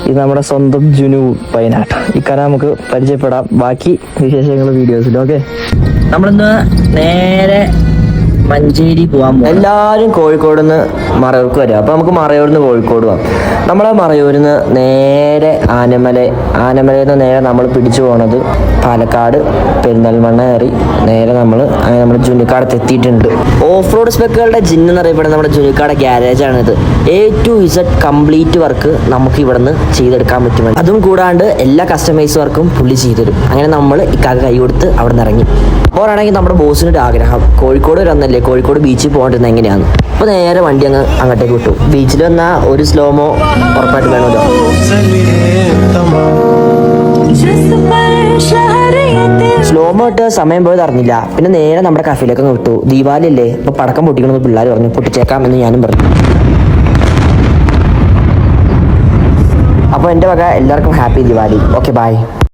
ഇത് നമ്മുടെ സ്വന്തം ജുനു വയനാട്. ഇക്കാലം നമുക്ക് പരിചയപ്പെടാം ബാക്കി വിശേഷങ്ങൾ വീഡിയോസിൽ. ഓക്കെ, നമ്മളിന്ന് നേരെ മഞ്ചേരി പോകാൻ പോകും. എല്ലാവരും കോഴിക്കോട് നിന്ന് മറയൂർക്ക് വരിക. അപ്പോൾ നമുക്ക് മറയൂരിൽ നിന്ന് കോഴിക്കോട് പോകാം. നമ്മളെ മറയൂരിൽ നിന്ന് നേരെ ആനമലയിൽ നിന്ന് നേരെ നമ്മൾ പിടിച്ചു പോണത് പാലക്കാട് പെരിന്തൽമണ്ണ കയറി നേരെ നമ്മൾ ജുനിക്കാടത്ത് എത്തിയിട്ടുണ്ട്. ഓഫ് റോഡ് സ്പെക്കുകളുടെ ജിന്ന് എന്നറിയപ്പെടുന്ന നമ്മുടെ ജുനിക്കാട് ഗ്യാരേജാണിത്. A to Z complete work നമുക്ക് ഇവിടെ നിന്ന് ചെയ്തെടുക്കാൻ പറ്റും. അതും കൂടാണ്ട് എല്ലാ കസ്റ്റമൈസ് വർക്കും പുള്ളി ചെയ്തുതരും. അങ്ങനെ നമ്മൾ ഇക്കാക്ക് കൈ കൊടുത്ത് അവിടെ നിന്ന് ഇറങ്ങി. അപ്പോഴാണെങ്കിൽ നമ്മുടെ ബോസിനൊരു ആഗ്രഹം കോഴിക്കോട് വന്നല്ലേ, കോഴിക്കോട് ബീച്ചിൽ പോകേണ്ടത് എങ്ങനെയാണ്. അപ്പോൾ നേരെ വണ്ടി അങ്ങോട്ടേക്ക് വിട്ടു. ബീച്ചിൽ വന്നാൽ ഒരു സ്ലോമോ ഉറപ്പായിട്ട് വേണമല്ലോ. സ്ലോമോ ഇട്ട് സമയം പോയത് അറിഞ്ഞില്ല. പിന്നെ നേരെ നമ്മുടെ കഫേയിലേക്ക് വിട്ടു. ദീപാവലി അല്ലേ, അപ്പോൾ പടക്കം പൊട്ടിക്കണമെന്ന് പിള്ളേർ പറഞ്ഞു. പൊട്ടിച്ചേക്കാമെന്ന് ഞാനും പറഞ്ഞു. അപ്പോൾ എൻ്റെ വക എല്ലാവർക്കും ഹാപ്പി ദിവാലി. Okay, by.